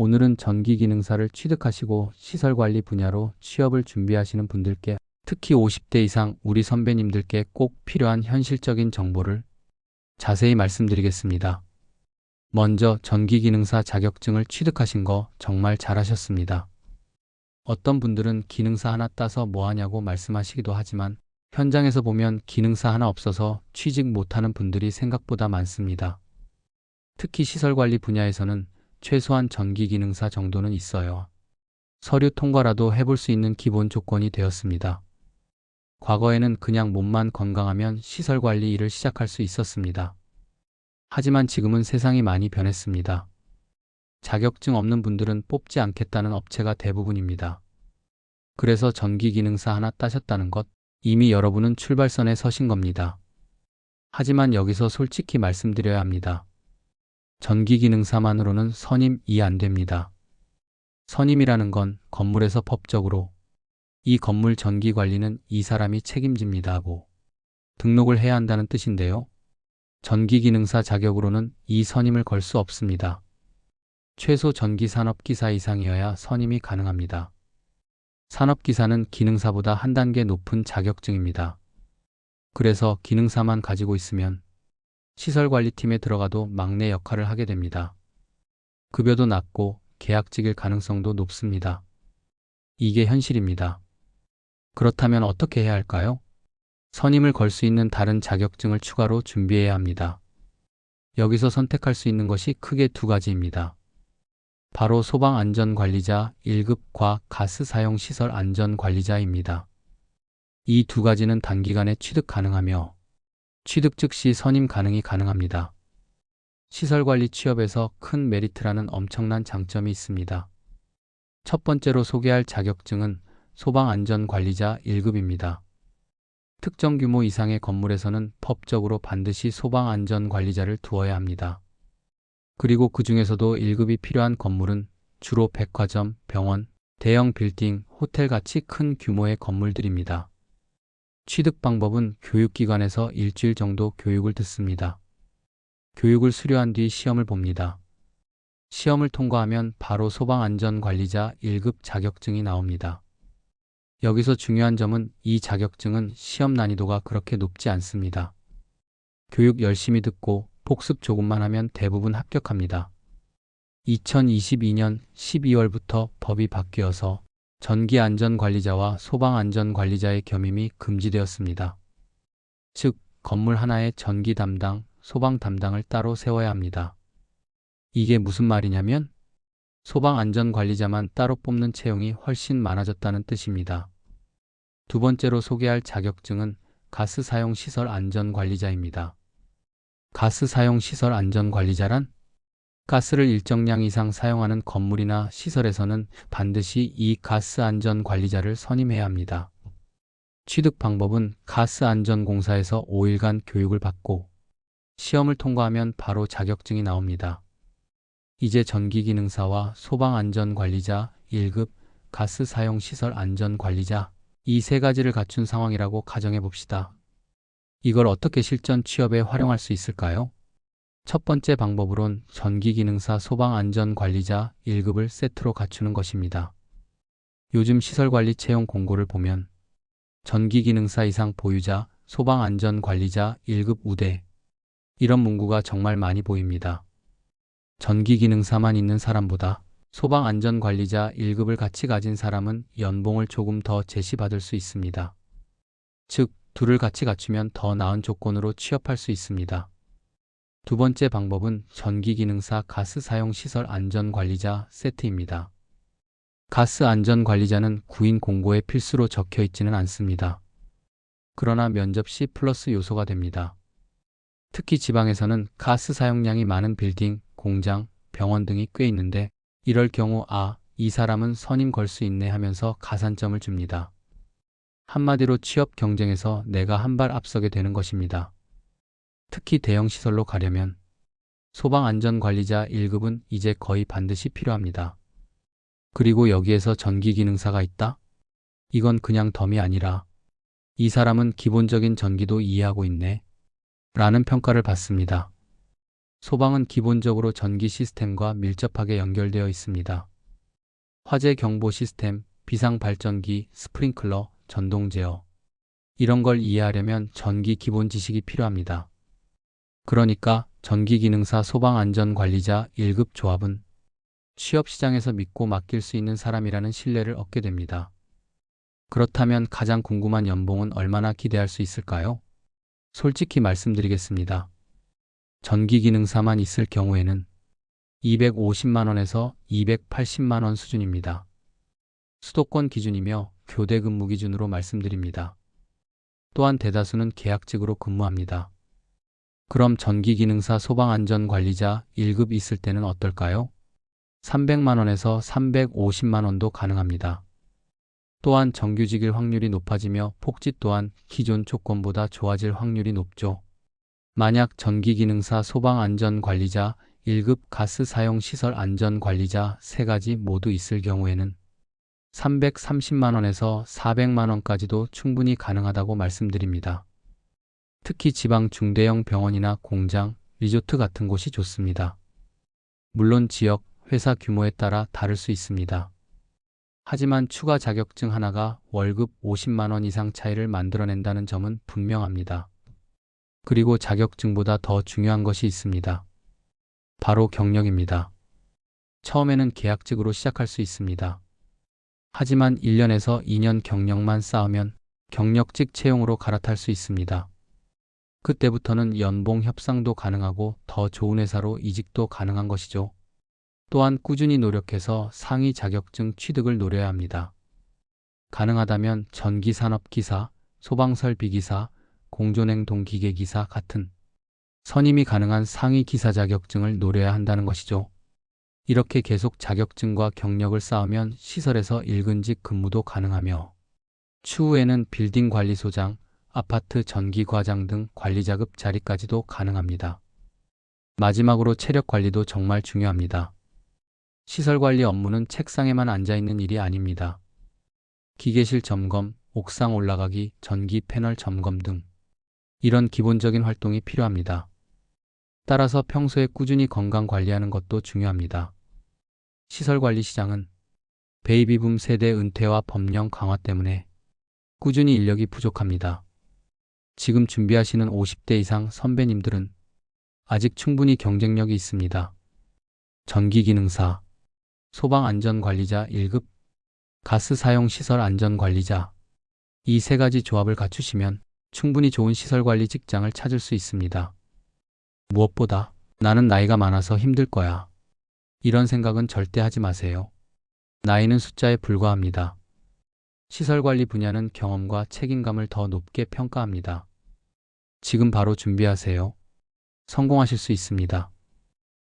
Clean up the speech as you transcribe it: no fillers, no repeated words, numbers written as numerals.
오늘은 전기기능사를 취득하시고 시설관리 분야로 취업을 준비하시는 분들께, 특히 50대 이상 우리 선배님들께 꼭 필요한 현실적인 정보를 자세히 말씀드리겠습니다. 먼저 전기기능사 자격증을 취득하신 거 정말 잘하셨습니다. 어떤 분들은 기능사 하나 따서 뭐 하냐고 말씀하시기도 하지만 현장에서 보면 기능사 하나 없어서 취직 못하는 분들이 생각보다 많습니다. 특히 시설관리 분야에서는 최소한 전기기능사 정도는 있어요. 서류 통과라도 해볼 수 있는 기본 조건이 되었습니다. 과거에는 그냥 몸만 건강하면 시설관리 일을 시작할 수 있었습니다. 하지만 지금은 세상이 많이 변했습니다. 자격증 없는 분들은 뽑지 않겠다는 업체가 대부분입니다. 그래서 전기기능사 하나 따셨다는 것, 이미 여러분은 출발선에 서신 겁니다. 하지만 여기서 솔직히 말씀드려야 합니다. 전기기능사만으로는 선임이 안 됩니다. 선임이라는 건 건물에서 법적으로 이 건물 전기 관리는 이 사람이 책임집니다 하고 등록을 해야 한다는 뜻인데요. 전기기능사 자격으로는 이 선임을 걸 수 없습니다. 최소 전기산업기사 이상이어야 선임이 가능합니다. 산업기사는 기능사보다 한 단계 높은 자격증입니다. 그래서 기능사만 가지고 있으면 시설관리팀에 들어가도 막내 역할을 하게 됩니다. 급여도 낮고 계약직일 가능성도 높습니다. 이게 현실입니다. 그렇다면 어떻게 해야 할까요? 선임을 걸 수 있는 다른 자격증을 추가로 준비해야 합니다. 여기서 선택할 수 있는 것이 크게 두 가지입니다. 바로 소방안전관리자 1급과 가스사용시설 안전관리자입니다. 이 두 가지는 단기간에 취득 가능하며 취득 즉시 선임 가능이 가능합니다. 시설관리 취업에서 큰 메리트라는 엄청난 장점이 있습니다. 첫 번째로 소개할 자격증은 소방안전관리자 1급입니다. 특정 규모 이상의 건물에서는 법적으로 반드시 소방안전관리자를 두어야 합니다. 그리고 그 중에서도 1급이 필요한 건물은 주로 백화점, 병원, 대형 빌딩, 호텔 같이 큰 규모의 건물들입니다. 취득 방법은 교육기관에서 일주일 정도 교육을 듣습니다. 교육을 수료한 뒤 시험을 봅니다. 시험을 통과하면 바로 소방안전관리자 1급 자격증이 나옵니다. 여기서 중요한 점은 이 자격증은 시험 난이도가 그렇게 높지 않습니다. 교육 열심히 듣고 복습 조금만 하면 대부분 합격합니다. 2022년 12월부터 법이 바뀌어서 전기안전관리자와 소방안전관리자의 겸임이 금지되었습니다. 즉, 건물 하나에 전기 담당, 소방 담당을 따로 세워야 합니다. 이게 무슨 말이냐면 소방안전관리자만 따로 뽑는 채용이 훨씬 많아졌다는 뜻입니다. 두 번째로 소개할 자격증은 가스사용시설 안전관리자입니다. 가스사용시설 안전관리자란 가스를 일정량 이상 사용하는 건물이나 시설에서는 반드시 이 가스안전관리자를 선임해야 합니다. 취득 방법은 가스안전공사에서 5일간 교육을 받고 시험을 통과하면 바로 자격증이 나옵니다. 이제 전기기능사와 소방안전관리자 1급, 가스사용시설 안전관리자 이 세 가지를 갖춘 상황이라고 가정해 봅시다. 이걸 어떻게 실전 취업에 활용할 수 있을까요? 첫 번째 방법으론 전기기능사 소방안전관리자 1급을 세트로 갖추는 것입니다. 요즘 시설관리 채용 공고를 보면 전기기능사 이상 보유자, 소방안전관리자 1급 우대 이런 문구가 정말 많이 보입니다. 전기기능사만 있는 사람보다 소방안전관리자 1급을 같이 가진 사람은 연봉을 조금 더 제시받을 수 있습니다. 즉, 둘을 같이 갖추면 더 나은 조건으로 취업할 수 있습니다. 두 번째 방법은 전기기능사 가스사용시설 안전관리자 세트입니다. 가스안전관리자는 구인 공고에 필수로 적혀 있지는 않습니다. 그러나 면접 시 플러스 요소가 됩니다. 특히 지방에서는 가스 사용량이 많은 빌딩, 공장, 병원 등이 꽤 있는데 이럴 경우 이 사람은 선임 걸 수 있네 하면서 가산점을 줍니다. 한마디로 취업 경쟁에서 내가 한 발 앞서게 되는 것입니다. 특히 대형 시설로 가려면 소방안전관리자 1급은 이제 거의 반드시 필요합니다. 그리고 여기에서 전기기능사가 있다? 이건 그냥 덤이 아니라 이 사람은 기본적인 전기도 이해하고 있네 라는 평가를 받습니다. 소방은 기본적으로 전기 시스템과 밀접하게 연결되어 있습니다. 화재 경보 시스템, 비상 발전기, 스프링클러, 전동 제어. 이런 걸 이해하려면 전기 기본 지식이 필요합니다. 그러니까 전기기능사 소방안전관리자 1급 조합은 취업시장에서 믿고 맡길 수 있는 사람이라는 신뢰를 얻게 됩니다. 그렇다면 가장 궁금한 연봉은 얼마나 기대할 수 있을까요? 솔직히 말씀드리겠습니다. 전기기능사만 있을 경우에는 250만 원에서 280만 원 수준입니다. 수도권 기준이며 교대 근무 기준으로 말씀드립니다. 또한 대다수는 계약직으로 근무합니다. 그럼 전기기능사 소방안전관리자 1급 있을 때는 어떨까요? 300만 원에서 350만 원도 가능합니다. 또한 정규직일 확률이 높아지며 복지 또한 기존 조건보다 좋아질 확률이 높죠. 만약 전기기능사 소방안전관리자 1급 가스 사용 시설 안전관리자 3가지 모두 있을 경우에는 330만 원에서 400만 원까지도 충분히 가능하다고 말씀드립니다. 특히 지방 중대형 병원이나 공장, 리조트 같은 곳이 좋습니다. 물론 지역, 회사 규모에 따라 다를 수 있습니다. 하지만 추가 자격증 하나가 월급 50만 원 이상 차이를 만들어낸다는 점은 분명합니다. 그리고 자격증보다 더 중요한 것이 있습니다. 바로 경력입니다. 처음에는 계약직으로 시작할 수 있습니다. 하지만 1년에서 2년 경력만 쌓으면 경력직 채용으로 갈아탈 수 있습니다. 그때부터는 연봉 협상도 가능하고 더 좋은 회사로 이직도 가능한 것이죠. 또한 꾸준히 노력해서 상위 자격증 취득을 노려야 합니다. 가능하다면 전기산업기사, 소방설비기사, 공존행동기계기사 같은 선임이 가능한 상위 기사 자격증을 노려야 한다는 것이죠. 이렇게 계속 자격증과 경력을 쌓으면 시설에서 일근직 근무도 가능하며 추후에는 빌딩 관리소장, 아파트 전기과장 등 관리자급 자리까지도 가능합니다. 마지막으로 체력 관리도 정말 중요합니다. 시설관리 업무는 책상에만 앉아있는 일이 아닙니다. 기계실 점검, 옥상 올라가기, 전기 패널 점검 등 이런 기본적인 활동이 필요합니다. 따라서 평소에 꾸준히 건강 관리하는 것도 중요합니다. 시설관리 시장은 베이비붐 세대 은퇴와 법령 강화 때문에 꾸준히 인력이 부족합니다. 지금 준비하시는 50대 이상 선배님들은 아직 충분히 경쟁력이 있습니다. 전기기능사, 소방안전관리자 1급, 가스 사용 시설 안전관리자 이 3가지 조합을 갖추시면 충분히 좋은 시설관리 직장을 찾을 수 있습니다. 무엇보다 나는 나이가 많아서 힘들 거야. 이런 생각은 절대 하지 마세요. 나이는 숫자에 불과합니다. 시설관리 분야는 경험과 책임감을 더 높게 평가합니다. 지금 바로 준비하세요. 성공하실 수 있습니다.